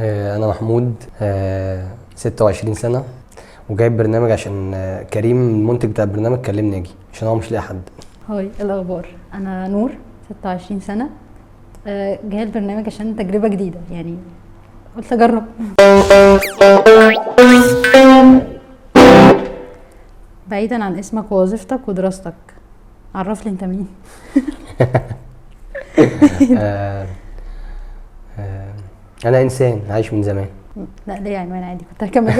انا محمود، 26 سنه، وجايب برنامج عشان كريم المنتج بتاع البرنامج كلمني اجي عشان هو مش لاقي حد. هاي الاخبار، انا نور 26 سنه، جايه البرنامج عشان تجربه جديده، يعني قلت اجرب. بعيدا عن اسمك ووظيفتك ودراستك، عرف لي انت مين. انا انسان عايش من زمان. لا ليه عنوان عادي، كنت هكمل.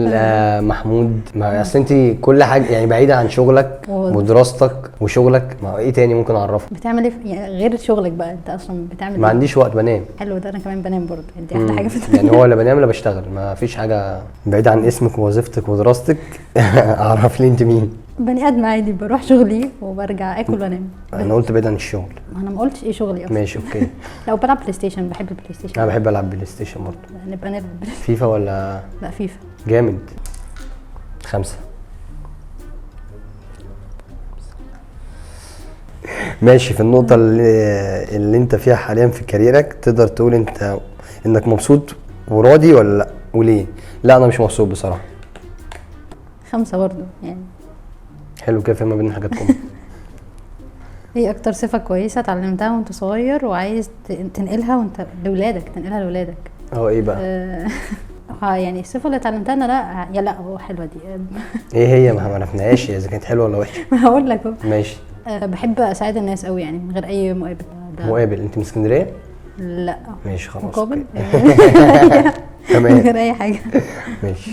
لا محمود، ما اصل انت كل حاجه يعني بعيده عن شغلك ودراستك وشغلك، ما ايه تاني ممكن اعرفه؟ بتعمل ايه يعني غير شغلك بقى؟ انت اصلا بتعمل ما عنديش وقت، بنام. حلو ده، انا كمان بنام برضه، دي احلى حاجه في يعني هو لا بنام لا بشتغل، ما فيش حاجه بعيده عن اسمك ووظيفتك ودراستك. اعرف لي انت مين؟ بني ادم عادي، بروح شغلي وبرجع اكل وانام. انا قلت بعيد عن الشغل. انا ما قلتش ايه شغلي اصلا. ماشي اوكي. لو بلعب بلاي ستيشن، بحب البلاي ستيشن. انا بحب العب بلاي ستيشن برضه. نبقى نلعب فيفا ولا؟ لا فيفا. جامد. 5. ماشي. في النقطة اللي انت فيها حاليا في كاريرك، تقدر تقول انك مبسوط وراضي ولا لا؟ وليه؟ لا انا مش مبسوط بصراحة. 5 برضه يعني. حلو كده، فاهمة بين حاجاتكم. ايه اكتر صفة كويسة اتعلمتها وانت صغير وعايز تنقلها وانت لاولادك، ايه بقى؟ يعني الصفة اللي اتعلمتها انا لا هو حلوة دي. ايه هي؟ ما عرفناهاش اذا كانت حلوة ولا وحشة. هقول لك اهو. ماشي. بحب اساعد الناس قوي، يعني من غير اي مقابل. مقابل؟ انت من اسكندرية؟ لا. ماشي خلاص. مقابل. تمام. من غير اي حاجة. ماشي.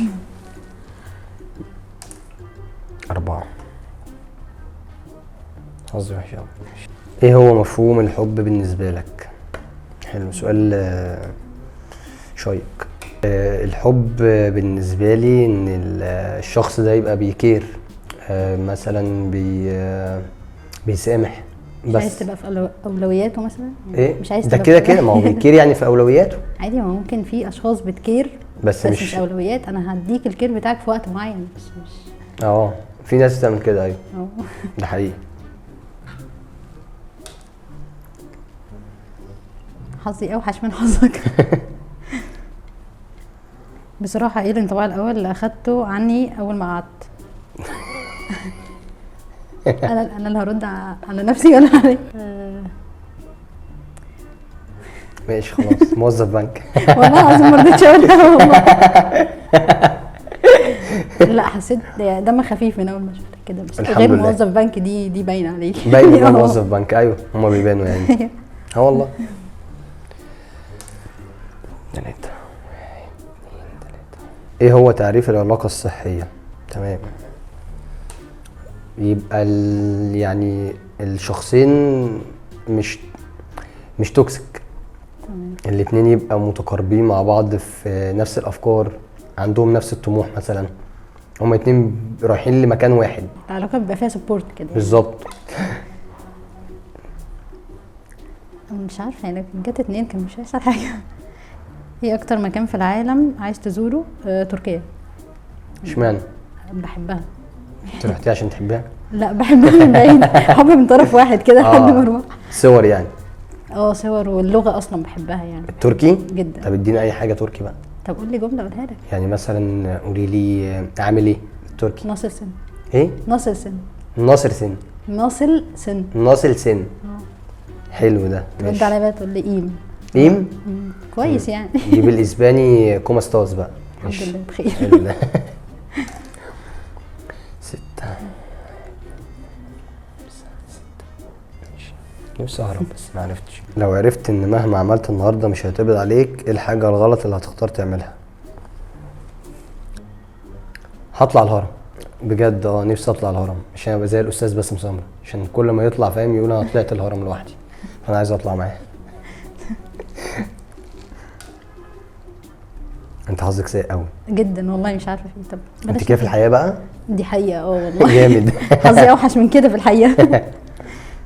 4. حظي وحش قوي. ايه هو مفهوم الحب بالنسبة لك؟ حلو، سؤال شيق. الحب بالنسبة لي ان الشخص ده يبقى بيكير، مثلا بيسامح. مش عايز تبقى في اولوياته مثلا؟ ايه مش عايز ده تبقى كده ما هو بيكير يعني في اولوياته عادي. ما ممكن في اشخاص بتكير بس مش اولويات. انا هديك الكير بتاعك في وقت معين، بس مش في ناس تعمل كده. ايوه ده حقيقي. حظي اوحش من حظك. بصراحة ايه الانطباع الاول اللي اخدته عني اول ما قعدت؟ انا اللي هرد على نفسي ولا عليك؟ ماشي خلاص. موظف بنك. والله العظيم ما رضيتش اقولها والله. لا حسيت دم خفيف من اول ما شفتك كده، بس غير موظف بنك دي باينه عليك. باين موظف بنك. ايوه هما بيبانوا يعني. والله. 3. ايه هو تعريف العلاقة الصحية؟ تمام. يبقى يعني الشخصين مش توكسيك. الاتنين يبقى متقاربين مع بعض في نفس الافكار، عندهم نفس الطموح مثلا، هما اتنين رايحين لمكان واحد. العلاقة بيبقى فيها سبورت كده بالظبط. مش عارفة يعني، جت 2 كان مش هيحصل حاجة. ايه اكتر مكان في العالم عايز تزوره؟ تركيا. اشمعنى؟ بحبها. انت رحتي عشان تحبيها؟ لا بحبها من بعيد. حب من طرف واحد كده لحد ما اروح. صور يعني؟ صور، واللغة اصلا بحبها يعني. التركي؟ جدا. طب ادينا اي حاجة تركي بقى. طب قول لي جملة اقولها لك. يعني مثلا قولي لي عامل ايه التركي؟ ناصر سن. ايه؟ ناصر سن. ناصر سن. ناصر سن. ناصر سن. حلو ده. رد عليا بقى تقول لي ايم. كويس يعني. دي بالاسباني كوماستاز بقى. الحمد لله بخير. حلو ده. 6. نفسي اهرب بس ما عرفتش. لو عرفت ان مهما عملت النهارده مش هيتقبض عليك، ايه الحاجه الغلط اللي هتختار تعملها؟ هطلع الهرم بجد. نفسي اطلع الهرم عشان ابقى زي الاستاذ باسم سمرة، عشان كل ما يطلع فاهم يقول انا طلعت الهرم لوحدي، فانا عايز اطلع معاه. انت حظك سيء قوي جدا والله، مش عارفه فيه. طب انت كده في الحياه بقى؟ دي حقيقه والله. جامد. حظي اوحش من كده في الحقيقه.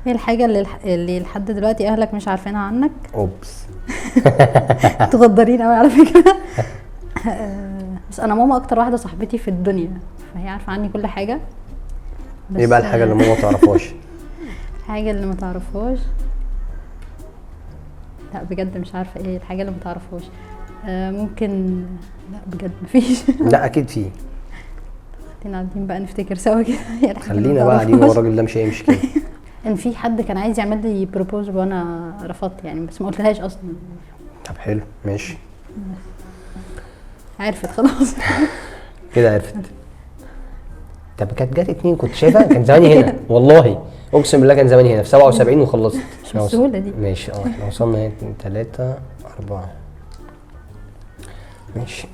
هي الحاجه اللي لحد دلوقتي اهلك مش عارفينها عنك؟ اوبس. تغدرين قوي على فكره. بس انا ماما اكتر واحده صاحبتي في الدنيا، فهي عارفه عني كل حاجه. بس ايه بقى الحاجه اللي ماما ما تعرفهاش؟ الحاجه اللي ما تعرفهاش لا بجد مش عارفه ايه الحاجه اللي متعرفوش. ممكن. لا بجد مفيش. لا اكيد في. خلينا قاعدين بقى نفتكر سوا كده. هي الحاجة اللي خلينا بقى قاعدين، هو الراجل ده مش هيمشي كده. ان في حد كان عايز يعمل لي بروبوز وانا رفضت يعني، بس ما قلتلهاش اصلا. طب حلو ماشي. عرفت خلاص. كده عرفت. طب كانت جت 2 كنت شايفها كان زماني هنا والله، اقسم بالله كان زماني هنا في 77 وخلصت. مش بالسهوله دي. ماشي احنا وصلنا هنا 3 4. ماشي.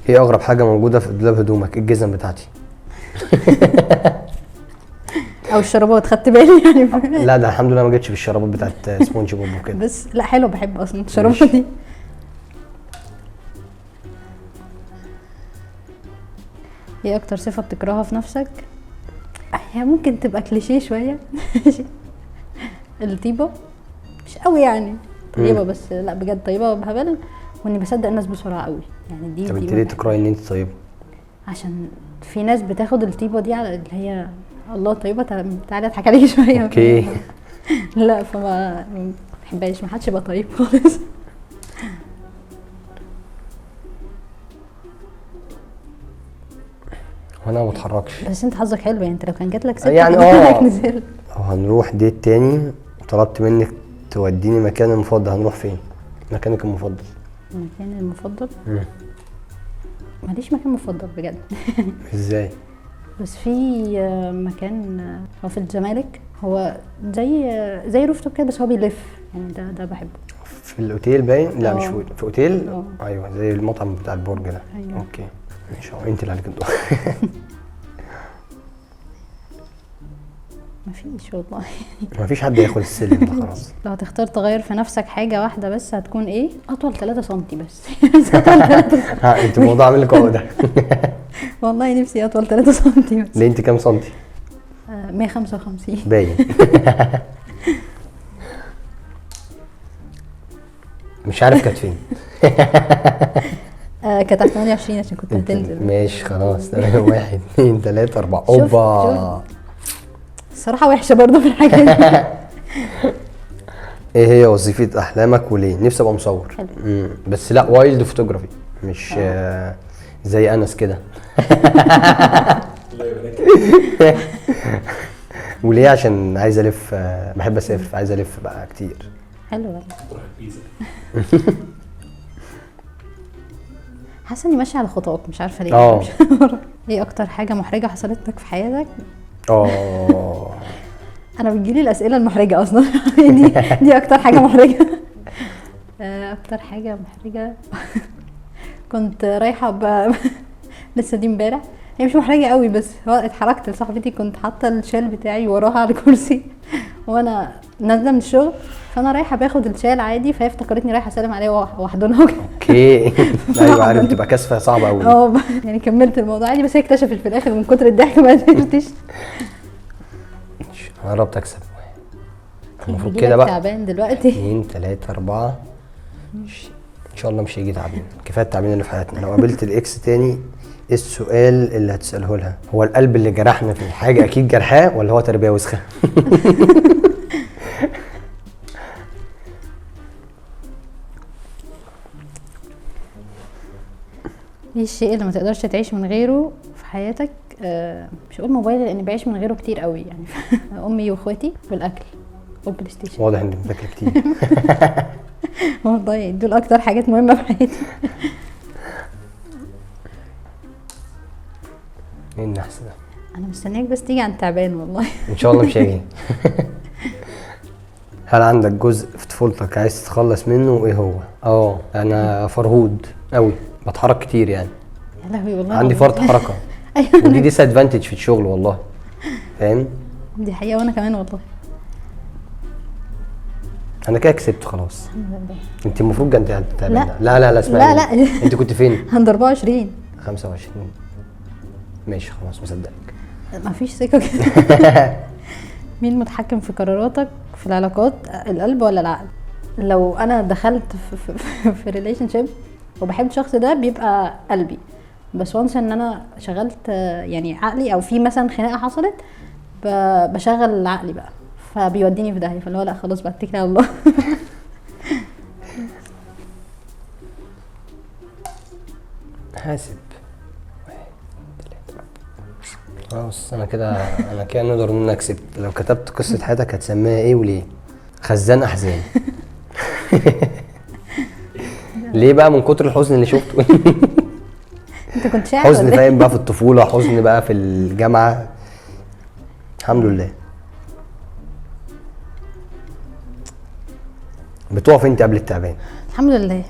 ايه اغرب حاجه موجوده في دولاب هدومك؟ الجزم بتاعتي. او الشرابات، خدت بالي يعني. لا ده الحمد لله ما جتش في الشرابات بتاعت سبونج بوب وكده. بس لا حلو، بحب اصلا الشرابات دي. ايه اكتر صفه بتكرهها في نفسك؟ هي ممكن تبقى كليشيه شويه. الطيبه، مش قوي يعني طيبه، بس لا بجد طيبه بهبل، واني بصدق الناس بسرعه قوي يعني. دي طب انت ليه تكرهي ان انت طيبه؟ عشان في ناس بتاخد الطيبه دي على اللي هي الله طيبه، تعالى اضحك عليكي شويه. اوكي. لا فما بحبهاش، ما حدش يبقى طيب خالص. وانا ما بتحركش. بس انت حظك حلو يعني، انت لو كان جات لك ست يعني نزلت. هنروح ديت تاني، طلبت منك توديني مكان المفضل، هنروح فين؟ مكانك المفضل. مكان المفضل؟ ماليش مكان مفضل بجد. ازاي؟ بس في مكان هو في الزمالك، هو زي روفتوب كده، بس هو بيلف يعني، ده بحبه. في الاوتيل باين؟ لا مش في اوتيل. اه ايوه زي المطعم بتاع البرج ده. أيوة. اوكي ماشي. انت اللي عليك الدور. مفيش والله. مفيش حد ياخد السلم ده خلاص. لو تختار تغير في نفسك حاجة واحدة بس هتكون ايه؟ اطول 3 سنتي بس. ها انت الموضوع عامل لك عقده. والله نفسي اطول 3 سنتي بس. ليه انت كام سنتي؟ 155. باين. مش عارف كانت فين. كانت 28 عشان كنت هتنزل. ماشي خلاص تمام. 1 2 3 4. اوبا. الصراحة وحشة برضو في الحاجات دي. ايه هي وظيفة احلامك وليه؟ نفسي ابقى مصور. بس لا وايلد فوتوغرافي، مش زي انس كده. وليه؟ عشان عايز الف، بحب اسافر، فعايز الف بقى كتير. حلو بقى. حاسه اني ماشيه على خطاك، مش عارفه ليه. ايه اكتر حاجه محرجه حصلت لك في حياتك؟ انا بتجيلي الاسئله المحرجه اصلا. دي اكتر حاجه محرجه. اكتر حاجه محرجه. كنت رايحه لسه دي امبارح، هي مش محرجه قوي بس هو اتحركت لصاحبتي، كنت حاطه الشال بتاعي وراها على الكرسي وانا نازله من الشغل، فانا رايحه باخد الشال عادي، فهي افتكرتني رايحه اسلم عليها واحضنها. اوكي. ايوه عارف، بتبقى كاسفه صعبه قوي. يعني كملت الموضوع عادي، بس هي اكتشفت في الاخر من كتر الضحك ما قدرتش. قربت اكسب. المفروض كده بقى. تعبان دلوقتي. 2 3 4. ان شاء الله مش هيجي تعبين، كفايه التعبين اللي في حياتنا. لو قابلت الاكس تاني، ايه السؤال اللي هتساله لها؟ هو القلب اللي جرحنا في الحاجه اكيد جرحاه، ولا هو تربيه وسخه؟ ايه الشيء اللي ما تقدرش تعيش من غيره في حياتك؟ مش هقول موبايل لاني بعيش من غيره كتير قوي يعني. امي واخواتي والاكل والبلاي ستيشن. واضح انك بتاكل كتير. والله دول اكتر حاجات مهمه في حياتي. ايه النحس ده؟ انا مستنياك بس تيجي عن تعبان والله. ان شاء الله مش هيجي. هل عندك جزء في طفولتك عايز تتخلص منه، وايه هو؟ انا فرهود قوي، بتحرك كتير يعني. يا لهوي والله عندي فرط حركه. ايوه ودي ديس ادفانتج في الشغل والله، فاهم؟ دي حقيقه، وانا كمان والله. انا كده كسبت خلاص. الحمد لله. انت المفروض كنت لا لا اسمعي. لا انت كنت فين؟ عند 24. 25. ماشي خلاص مصدقك. مفيش ثقه كده. مين متحكم في قراراتك في العلاقات، القلب ولا العقل؟ لو انا دخلت في ريليشن شيب وبحب الشخص ده بيبقى قلبي، بس وانس ان انا شغلت يعني عقلي، او في مثلا خناقه حصلت بشغل عقلي بقى، فبيوديني في داهيه، فاللي هو لا خلاص بقى اتكل على الله. حاسب. خلاص انا كده نقدر نقول انك كسبت. لو كتبت قصه حياتك هتسميها ايه وليه؟ خزان احزان. ليه بقى؟ من كتر الحزن اللي شفته. انت كنت شاعر حزن ولا إيه؟ فاهم بقى في الطفوله، حزن بقى في الجامعه. الحمد لله. بتقف انت قبل التعبان. الحمد لله.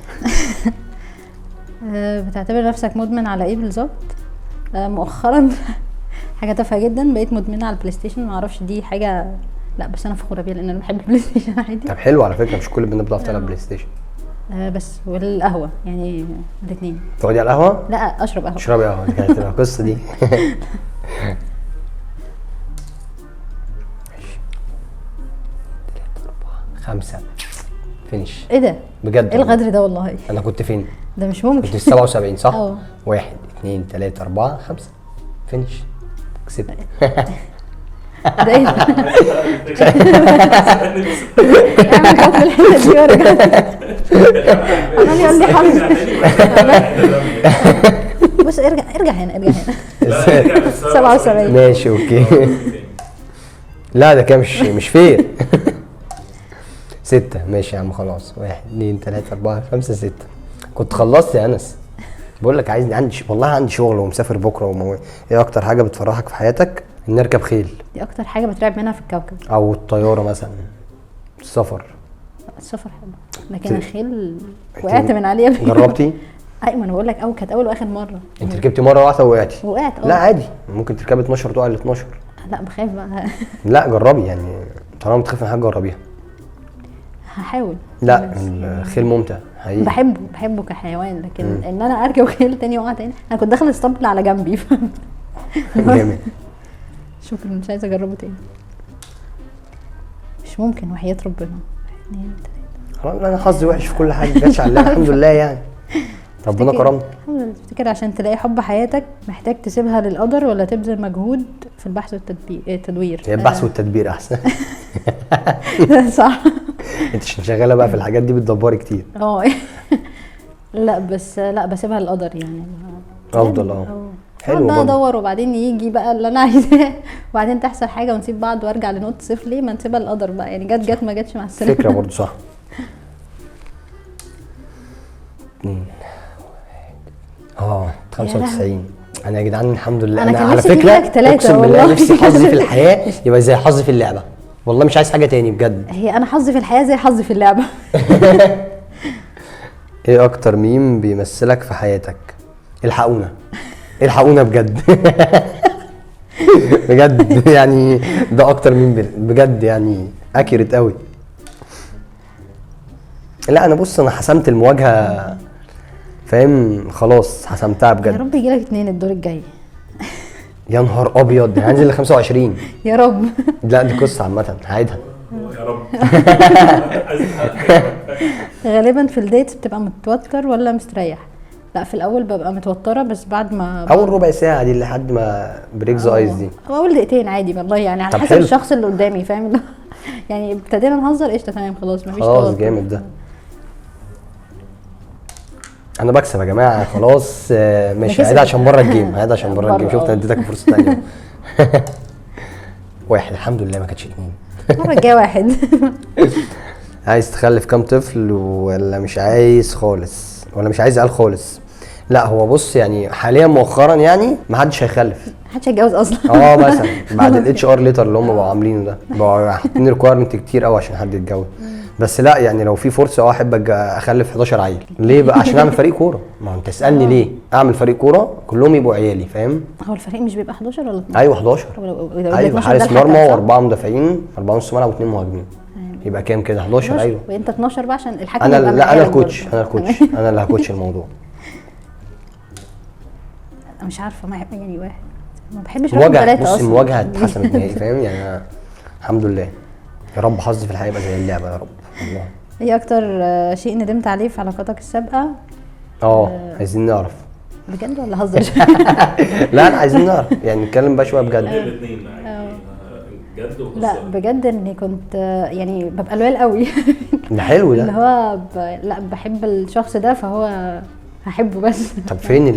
بتعتبر نفسك مدمن على ايه بالظبط؟ مؤخرا حاجه تافهه جدا، بقيت مدمنه على البلاي ستيشن. ما اعرفش دي حاجه، لا بس انا فخوره بيها لان انا بحب البلاي ستيشن عادي. طب حلو على فكره، مش كل البنات بتعرف تلعب بلاي ستيشن. بس والقهوه يعني الاثنين. تقعدي على القهوه؟ لا اشرب قهوه. اشربي قهوه، دي كانت القصه دي. خمسة فينيش. ايه ده؟ بجد ايه الغدر ده والله؟ انا كنت فين؟ ده مش ممكن. كنت في 77 صح؟ اه. 1 2 3 4 5 فينيش. كسبت. ده ايه ده؟ اعمل كده في الحته دي وارجع. عمال يقول لي حظ. بص ارجع هنا 77. ماشي اوكي. لا ده كده مش فير. 6 ماشي يا عم خلاص. 1 2 3 4 5 6. كنت خلصت يا انس. بقول لك عندي والله عندي شغل ومسافر بكره ايه اكتر حاجه بتفرحك في حياتك؟ ان اركب خيل. دي اكتر حاجه بترعب منها في الكوكب. او الطياره مثلا. السفر. السفر حلو لكن الخيل وقعت من عليه. جربتي؟ ايوه ما انا بقول لك كانت اول واخر مره. انت ركبتي مره واحده ووقعتي؟ وقعت لا عادي، ممكن تركبي 12 تقع ال 12. لا بخاف بقى. لا جربي يعني، طالما بتخافي من حاجه جربيها. هحاول. لا الخيل ممتع حقيقي. بحبه كحيوان، لكن ان انا اركب خيل تاني واقع تاني. انا كنت داخله الاسطبل على جنبي. جامد. شكرا، مش عايزه اجربه تاني. مش ممكن وحياة ربنا. 2 3. خلاص انا حظي وحش في كل حاجه، جاتش على الله. الحمد لله يعني ربنا كرمني. الحمد لله. تفتكر عشان تلاقي حب حياتك محتاج تسيبها للقدر ولا تبذل مجهود في البحث والتدوير؟ هي البحث والتدبير احسن. صح. انت شغاله بقى في الحاجات دي، بتدبري كتير. لا بسيبها للقدر يعني. افضل حلو بقى ادور وبعدين يجي بقى اللي انا عايزاه، وبعدين تحصل حاجه ونسيب بعض وارجع لنقطه صفر. ليه ما نسيبها للقدر بقى يعني؟ جت ما جتش مع السلامه. فكره برضو صح. 95. انا يا جدعان الحمد لله. أنا كان على نفسي فكره أجيب لك 3 اقسم بالله والله. نفسي حظي في الحياه يبقى زي حظي في اللعبه. والله مش عايز حاجه تاني بجد. هي انا حظي في الحياه زي حظي في اللعبه. ايه اكتر ميم بيمثلك في حياتك؟ الحقونا بجد. بجد يعني ده اكتر ميم بجد يعني اكيرت قوي. لا انا بص، انا حسمت المواجهه فاهم، خلاص حسمتها يا بجد. رب يجيلك 2 الدور الجاي. يا نهار ابيض، هنزل ل 25. يا رب. لا دي قصه عامه هعيدها. يا رب. غالبا في الديتس بتبقى متوتر ولا مستريح؟ لا في الاول ببقى متوتره، بس بعد ما اول ربع ساعه دي لحد ما بريك ذا ايز دي. اول دقيقتين عادي والله يعني، على طب حسب حلو. الشخص اللي قدامي فاهم. يعني ابتدينا نهزر قشطه تمام خلاص مفيش خلاص توتر. جامد ده. انا بكسب يا جماعه خلاص. ماشي هعيدها عشان بره الجيم. شفت اديتك فرصه ثانيه. 1 الحمد لله ما كانتش 2. المره الجايه 1. عايز تخلف كام طفل ولا مش عايز خالص؟ ولا مش عايز عيال خالص؟ لا هو بص يعني حاليا مؤخرا يعني ما حدش هيخلف. محدش هيتجوز اصلا. مثلا بعد الاتش ار ليتر اللي هم بقوا عاملينه ده، بقوا حاطين ريكويرمنت كتير قوي عشان حد يتجوز. بس لا يعني لو في فرصه احب اخلف 11 عيل. ليه بقى؟ عشان اعمل فريق كوره. ما انت تسالني ليه اعمل فريق كوره كلهم يبقوا عيالي فاهم. هو الفريق مش بيبقى 11 ولا 12؟ ايوه 11. ايوه حارس مرمى واربعه مدافعين، 4 نص ملعب و2 مهاجمين. يبقى كام كده؟ 11. ايوه وانت 12 بقى عشان الحكم انا يبقى لا انا الكوتش. انا اللي هكوتش الموضوع. مش عارفه ما يعني 1 ما بحبش رقم 3 اصلا. بص المواجهه اتحسمت نهائي فاهم يعني. أنا الحمد لله. يا رب حظي في الحقيقه يبقى زي اللعبه يا رب والله. ايه اكتر شيء ندمت عليه في علاقاتك السابقه؟ عايزين نعرف بجد ولا هزر؟ لا انا عايزين نعرف يعني، نتكلم بقى شويه بجد. الاثنين بجد وهزار. لا بجد اني كنت يعني ببقى لويال قوي. ده حلو ده. اللي هو لا بحب الشخص ده فهو هحبه بس. طب فين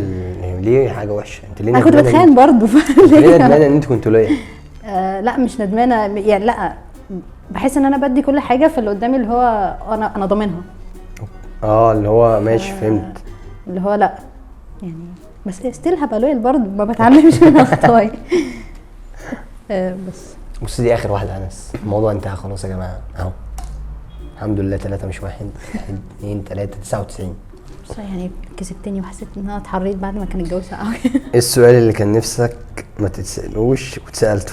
ليه حاجه وحشه؟ انت ليه انا كنت ندمانة بتخان برضه ليه ندمانه ان انت كنتوا ليا؟ لا مش ندمانه يعني، لا بحس ان انا بدي كل حاجه في اللي قدامي اللي هو انا ضامنها. اللي هو ماشي فهمت. اللي هو لا يعني، بس ستيل هبقى لويل برضه، ما بتعلمش من اخطائي. بس بص دي اخر واحده يا انس، الموضوع انتهى خلاص يا جماعه اهو. الحمد لله 3 مش 1 2 3 99. بس يعني كسبتني وحسيت ان انا اتحريت بعد ما كان الجو ساقع قوي. ايه السؤال اللي كان نفسك ما تتسالوش واتسالته؟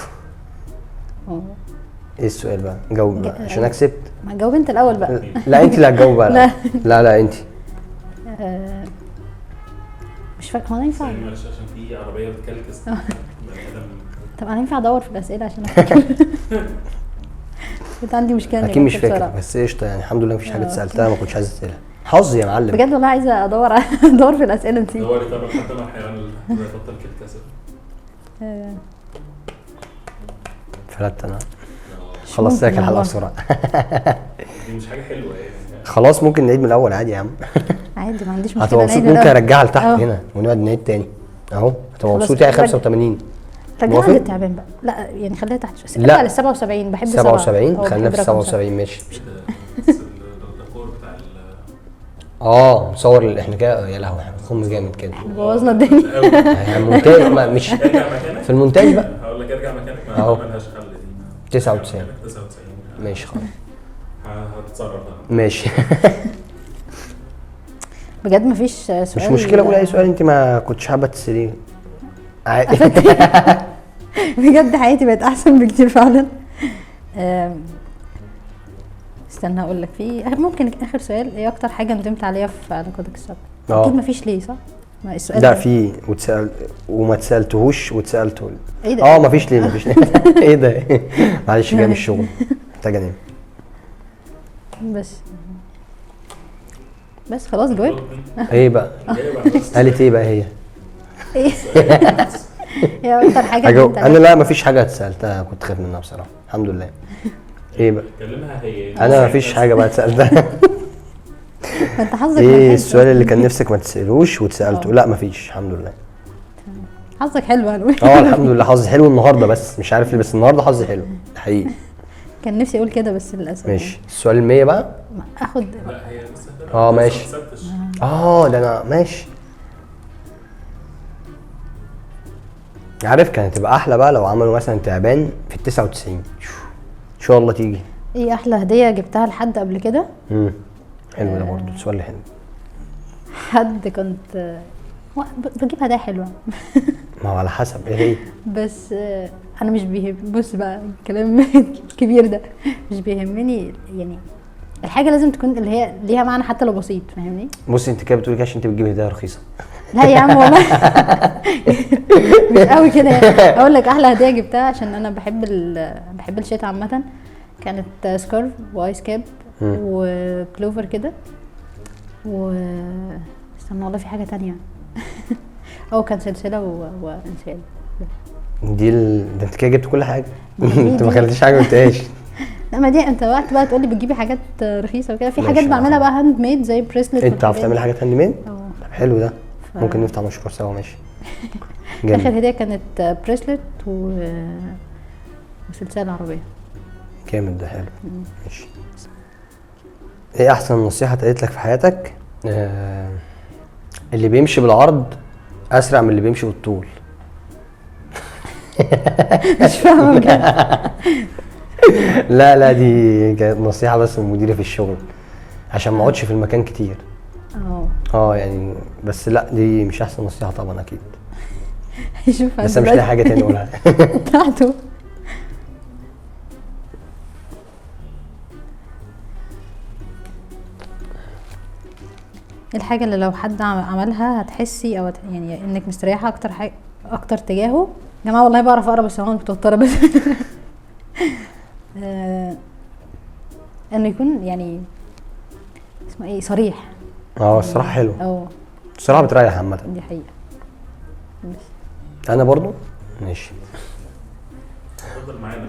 ايه السؤال بقى؟ جاوب بقى عشان انا كسبت. ما جاوب انت الاول بقى. لا انت اللي هتجاوب بقى. لا انت. مش فاكره. هو انا ينفع؟ معلش عشان في عربيه بتكلكس بني ادم. طب انا ينفع ادور في الاسئله عشان افتكر؟ كنت عندي مشكله اكيد مش فاكر بس قشطه يعني، الحمد لله مفيش حاجه اتسالتها ما كنتش عايز اسالها. حظ يا معلم بجد والله، عايزه ادور ادور في الاسئله دي. دوري طب حتى مع الحيوان اللي بطل كلكسه. فلت انا خلاص ساكن الحلقه بسرعه. دي مش حاجه حلوه يعني. خلاص ممكن نعيد من الاول عادي يا عم. عادي ما عنديش مشكله. هتبقى مبسوط، ممكن ارجعها لتحت هنا ونقعد نعيد تاني اهو. هتبقى مبسوط يعني 85. رجعها للتعبان بقى. لا يعني خليها تحت شويه. لا لل 77 بحب 77 خلينا في 77 ماشي. الدكتور بتاع مصور احنا كده يا لهوي خم جامد كده. بوظنا الدنيا. يعني مونتاج مش ارجع مكانك في المونتاج بقى. هقول لك ارجع مكانك ما اهو. مالهاش حل دي. 99 ماشي خلاص هتتصرف بقى ماشي. بجد مفيش سؤال؟ مش مشكله قول اي سؤال انت ما كنتش حابه تساليه عادي. بجد حياتي بقت احسن بكتير فعلا. استنى اقول لك، في ممكن اخر سؤال، ايه اكتر حاجه ندمت عليها في علاقتك السابقه؟ اكيد مفيش ليه صح؟ ما السؤال ده في واتسال وما اتسالتهوش واتسالته. ايه ده؟ مفيش ليه ايه ده؟ معلش جاي من الشغل محتاج انام. بس خلاص جاوبت. ايه بقى؟ قالت ايه بقى هي؟ ايه يا اكتر حاجه انا لا مفيش حاجه اتسالتها كنت خايف منها بصراحه الحمد لله. ايه بقى؟ كلمها هي. انا مفيش حاجه بقى اتسالتها. انت حظك ايه السؤال اللي كان نفسك ما تسالوش واتسالته؟ لا مفيش الحمد لله. حظك حلو قوي. الحمد لله حظي حلو النهارده، بس مش عارف ليه بس النهارده حظي حلو حقيقي. كان نفسي اقول كده بس للاسف. ماشي السؤال ال100 بقى. اخد. لا هي لسه ماشي. ده انا ماشي. عارف كانت تبقى احلى بقى لو عملوا مثلا تعبان في ال 99 ان شاء الله تيجي. ايه احلى هديه جبتها لحد قبل كده؟ حلو ده برضه سؤال حلو. حد كنت بجيب هدايا حلوه. ما هو على حسب ايه هي. بس انا مش بص بقى الكلام الكبير ده مش بيهمني يعني، الحاجه لازم تكون اللي هي ليها معنى حتى لو بسيط، فاهمني؟ بصي انت كده بتقولي كده عشان انت بتجيبي هدايا رخيصه. لا يا عم والله مش قوي كده يعني. اقول لك احلى هديه جبتها عشان انا بحب الشتاء عامه، كانت سكارف وايس كاب وبلوفر كده استنى والله في حاجه تانية. كان سلسله وانسان. ده انت كده جبت كل حاجه. انت ما خليتيش حاجه ما قلتهاش. لا ما دي انت وقت بقى تقولي بتجيبي حاجات رخيصه وكده، في حاجات بعملها بقى هاند ميد زي بريسلت. انت عارف تعملي حاجات هاند ميد؟ طب حلو ده. ممكن نفتح مشروع سوا ماشي. اخر هديه كانت بريسلت وسلسله عربيه. جامد ده حلو. ماشي. ايه احسن نصيحه اتقالت لك في حياتك؟ اللي بيمشي بالعرض اسرع من اللي بيمشي بالطول. مش فاهمه بجد. لا دي كانت نصيحه بس من مديري في الشغل عشان ما اقعدش في المكان كتير. يعني بس لا دي مش احسن نصيحه طبعا اكيد. بس مش لاقي حاجه تاني اقولها. بتاعته. الحاجه اللي لو حد عملها هتحسي او يعني انك مستريحه اكتر تجاهه. يا جماعه والله بعرف اقرا بس انا متوتره بس. انه يكون يعني اسمه ايه صريح. الصراحه حلو. الصراحه بتريح عامه. دي حقيقه. انا برضو ماشي. اتفضل معانا.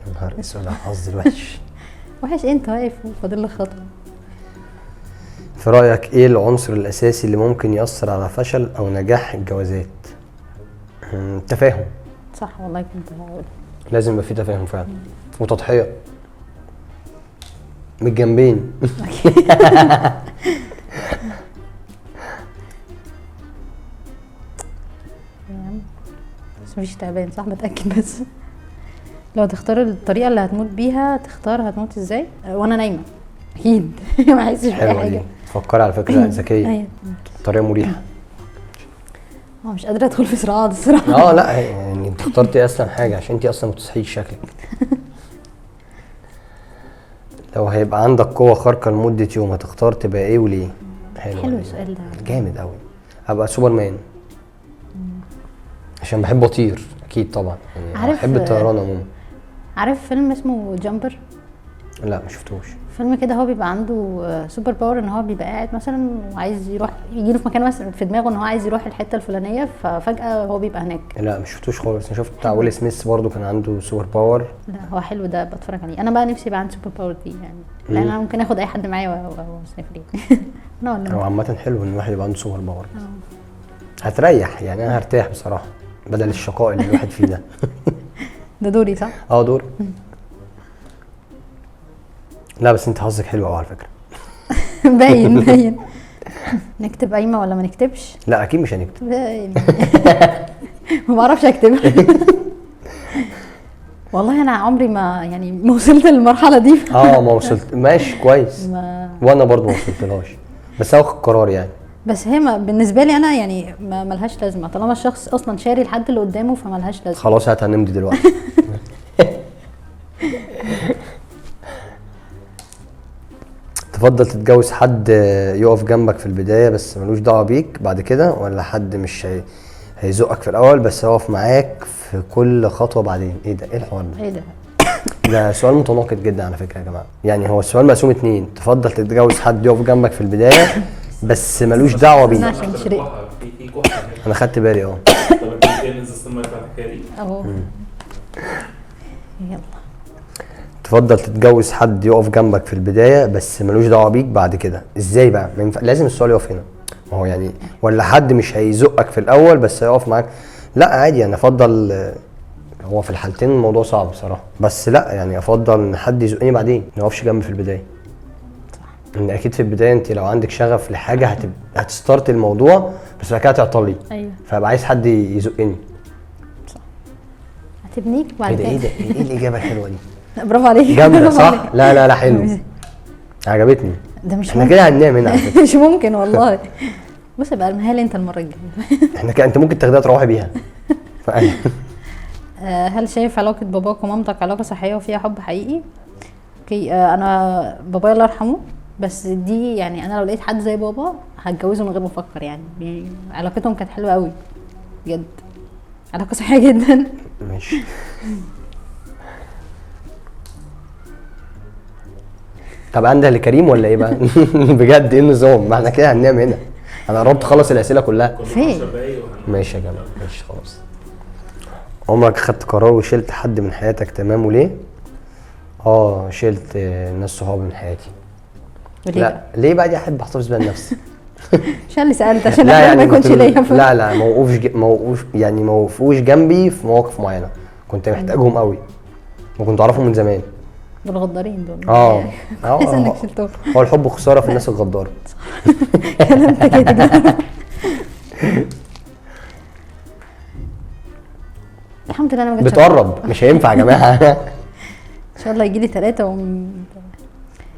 يا نهار اسود على الحظ الوحش. وحش انت واقف وفاضل لك خطوه. في رايك ايه العنصر الاساسي اللي ممكن يأثر على فشل او نجاح الجوازات؟ التفاهم. صح والله كنت هقول. لازم يبقى في تفاهم فعلا وتضحيه من الجنبين. بس مفيش تعبان صح، بتأكد بس. لو تختار الطريقة اللي هتموت بيها تختار هتموت ازاي؟ وانا نايمة اكيد. ما احسش بأي حلوه دي، حاجة. تفكري على فكره ذكيه، ايوه. طريقه مريحه. مش قادرة ادخل في صراعات الصراحة. لا يعني انت اخترتي اسلم حاجه عشان انت اصلا ما تصحيش شكلك. لو هيبقى عندك قوه خارقه لمده يوم هتختار تبقى ايه وليه؟ حلو دي. السؤال ده. جامد قوي. هبقى سوبرمان عشان بحب اطير اكيد طبعا، يعني عارف- بحب الطيران عموما. عارف فيلم اسمه جامبر؟ لا ما شفتوش. فيلم كده هو بيبقى عنده سوبر باور، ان هو بيبقى قاعد مثلا وعايز يروح، يجيله في مكان مثلا في دماغه ان هو عايز يروح الحته الفلانيه، ففجاه هو بيبقى هناك. لا ما شفتوش خالص. انا شفت بتاع ويل سميث برضو كان عنده سوبر باور. لا هو حلو ده، بتفرج عليه. انا بقى نفسي يبقى عندي سوبر باور دي يعني، لان انا ممكن اخد اي حد معايا واسافر يعني. انا ولا هو هو. عامه حلو ان الواحد يبقى عنده سوبر باور. هتريح يعني، انا هرتاح بصراحه بدل الشقاء اللي الواحد فيه ده. ده دوري صح؟ دور. لا بس انت حظك حلو قوي على فكره. باين. نكتب قايمه ولا ما نكتبش؟ لا اكيد مش هنكتب. باين. ما بعرفش اكتب. والله انا عمري ما وصلت للمرحله دي. ما وصلت. ماشي كويس. وانا برضو ما وصلتلهاش، بس هاخد قرار يعني. بس هي بالنسبه لي انا يعني ملهاش لازمه، طالما الشخص اصلا شاري الحد اللي قدامه فملهاش لازمه. خلاص هات هنمضي دلوقتي. تفضل تتجوز حد يقف جنبك في البدايه بس ملوش دعوه بيك بعد كده، ولا حد مش هيزقك في الاول بس هيقف معاك في كل خطوه بعدين؟ ايه ده؟ ايه الحوار ده؟ ايه ده؟ ده سؤال متناقض جدا على فكره يا جماعه. يعني هو السؤال مقسوم اتنين. تفضل تتجوز حد يقف جنبك في البدايه بس ملوش دعوه بيك. عشان شريك. في كحه هنا. انا خدت بالي. طب انت فين ازازه الميه بتاعت الحكايه دي؟ اهو. يلا. تفضل تتجوز حد يقف جنبك في البدايه بس ملوش دعوه بيك بعد كده؟ ازاي بقى؟ ما ينفع، لازم السؤال يقف هنا. ما هو يعني ولا حد مش هيزقك في الاول بس هيقف معاك؟ لا عادي، انا افضل. هو في الحالتين الموضوع صعب بصراحه، بس لا يعني افضل ان حد يزقني بعدين، ما يقفش جنبي في البدايه. ان اكيد في البدايه انت لو عندك شغف لحاجه هتستارت الموضوع، بس بعد كده تعطلي. ايوه فابقى عايز حد يزقني. هتبنيك بعد ايه ده؟ كده. ايه الاجابه الحلوه دي؟ برافو عليك. جامده برافو صح؟ عليك. لا حلو، عجبتني. ده مش احنا ممكن. كده هننام هنا على فكره. مش ممكن والله. بص بقى ارميها لي انت المره الجايه. احنا كده انت ممكن تاخديها تروحي بيها. هل شايف علاقه باباك ومامتك علاقه صحيه وفيها حب حقيقي؟ اوكي. انا بابايا الله يرحمه، بس دي يعني انا لو لقيت حد زي بابا هتجوزه من غير ما افكر يعني. علاقتهم كانت حلوه قوي بجد، علاقه صحيه جدا. ماشي. طب عندها لكريم ولا ايه بقى؟ بجد ايه النظام؟ ما احنا كده هننام هنا. انا قربت اخلص الاسئله كلها. كل فين؟ 10 دقايق وهننام. ماشي يا جماعه، ماشي خلاص. عمرك خدت قرار وشلت حد من حياتك تمام وليه؟ شلت ناس صحابي من حياتي. وليه لا بقى؟ ليه بقى؟ دي احب احتفظ بيها لنفسي. عشان اللي سالت عشان لا ما يكونش كنت- ليا لا ما وقفوش جنبي في مواقف معينه كنت محتاجهم قوي وكنت اعرفهم من زمان. دول غدارين دول. كويس انك شلتهم. هو الحب خساره في الناس الغداره. كلام انت كده. الحمد لله انا ما جاتش. بتقرب مش هينفع يا جماعه. ان شاء الله يجي لي 3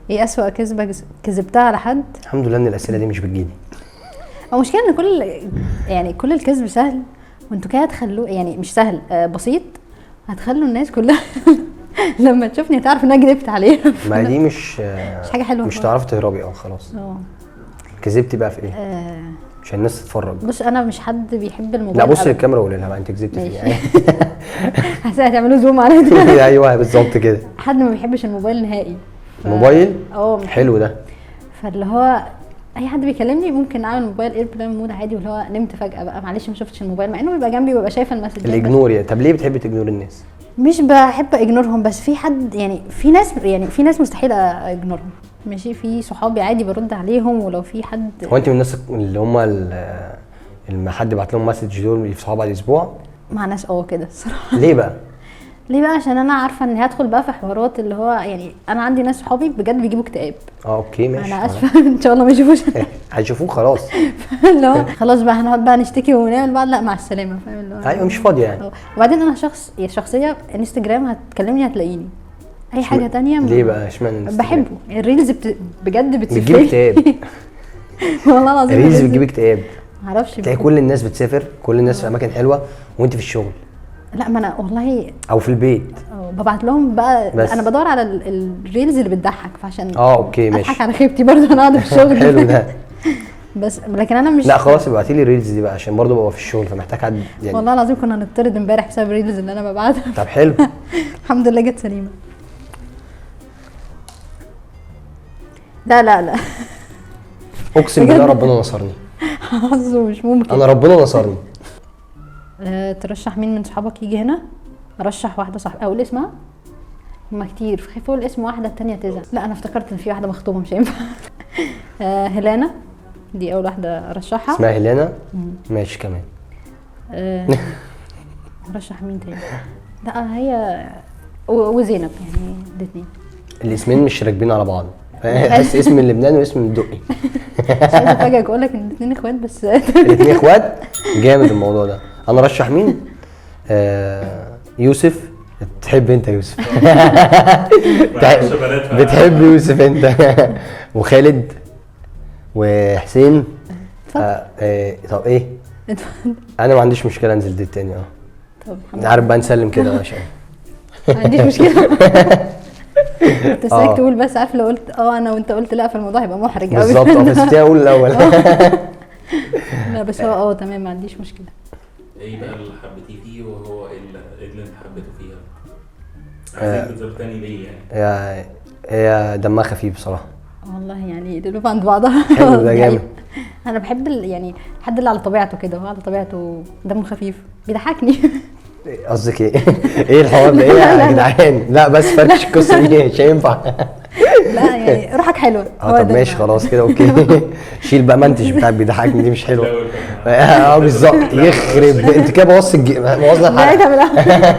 ايه اسوأ كذبه كذبتها على حد؟ الحمد لله ان الاسئله دي مش بتجيلي. هو مشكلة ان كل الكذب سهل، وانتوا كده هتخلوه يعني مش سهل، بسيط. هتخلوا الناس كلها لما تشوفني تعرف ان انا كذبت عليها. ما دي مش حاجة حلوة مش خالص. تعرفي تهربي خلاص. كذبتي بقى في ايه؟ عشان الناس تتفرج. بص انا مش حد بيحب الموبايل. لا بص أبداً. للكاميرا وقولي لها بقى انت كذبتي في ماشي. ايه. هتعملوا زوم عليا. ايوه بالظبط كده. حد ما بيحبش الموبايل نهائي. الموبايل؟ اه حلو ده. فاللي هو اي حد بيكلمني ممكن اعمل الموبايل ايربلان مود عادي، واللي هو نمت فجأة بقى معلش ما شفتش الموبايل، مع انه بيبقى جنبي وببقى شايفه المسج. الاجنور يعني. طب ليه بتحبي تجنوري الناس؟ مش بحب اجنورهم، بس في حد يعني في ناس مستحيل اجنورهم. ماشي، في صحابي عادي برد عليهم، ولو في حد. هو انت من الناس اللي هم لما حد بعت لهم مسج دول في صحاب على الاسبوع؟ مع ناس كده الصراحه. ليه بقى؟ ليه بقى؟ عشان انا عارفه اني هدخل بقى في حوارات اللي هو يعني انا عندي ناس صحابي بجد بيجيبوا اكتئاب. اوكي ماشي. انا اسفه ان شاء الله ما يشوفوش. هيشوفوه خلاص. اللي هو خلاص بقى هنقعد بقى نشتكي ونعمل بعض، لا مع السلامه، فاهم اللي هو ايوه مش فاضي يعني. وبعدين انا شخصيه انستجرام هتكلمني هتلاقيني، اي حاجه تانية ليه بقى؟ اشمعنى بحبه الريلز بجد بتجيب اكتئاب. والله العظيم الريلز بتجيب اكتئاب. معرفش تلاقي كل الناس بتسافر، كل الناس في اماكن حلوه وانت في الشغل. لا ما انا والله او في البيت ببعت لهم بقى بس. انا بدور على الريلز اللي بتضحك، فعشان اوكي ماشي اضحك على خيبتي برضه انا قاعده في الشغل. حلو ده. بس لكن انا مش لا خلاص ابعتي لي الريلز دي بقى، عشان برضه ببقى في الشغل فمحتاج حد يعني. والله العظيم كنا هنطرد امبارح بسبب الريلز اللي انا ببعتها. طب حلو. الحمد لله جت سليمه. لا اقسم بالله ربنا نصرني. حظه مش ممكن. انا ربنا نصرني. ترشح مين من صحابك يجي هنا؟ ارشح واحده صاحبي، اقول اسمها؟ هما كتير، خايفه اقول اسم واحده التانية تزعل. لا انا افتكرت ان في واحده مخطوبه مش هينفع. هيلانا دي اول واحده ارشحها. اسمها هيلانا. ماشي كمان. ارشح مين تاني؟ لا هي وزينب، يعني الاثنين. الاسمين مش راكبين على بعض. احس اسم من لبنان واسم من الدقي. مش عايزه افاجئك اقول لك ان الاثنين اخوات بس. الاثنين اخوات. جامد الموضوع ده. انا ارشح مين؟ يوسف. تحب انت يوسف؟ بتحب يوسف انت. وخالد وحسين. طب ايه؟ انا ما عنديش مشكله انزل ديت تاني. طب عارف بقى نسلم كده عشان ما عنديش مشكله. انت سايق تقول بس، عارف لو قلت انا وانت قلت لا فالموضوع هيبقى محرج قوي. بالظبط. بس انت اقول الاول. لا بس هو تمام ما عنديش مشكله. ايه بقى اللي حبيتيه فيه وهو ايه اللي انت حبيته فيها؟ عايزين تزورتني ليه يعني؟ هي دمها خفيف بصراحه. والله يعني القلوب عند بعضها. حلو ده جامد. انا بحب يعني حد اللي على طبيعته كده، هو على طبيعته دمه خفيف بيضحكني. قصدك ايه؟ ايه الحوار ده؟ ايه يا جدعان؟ لا بس فركش القصه دي مش هينفع. لا يعني روحك حلوه. طب ماشي خلاص كده اوكي. شيل بقى منتج بتاعك بيضحكني دي مش حلوه. بالظبط. يخرب انت كده بوظت الحلقه.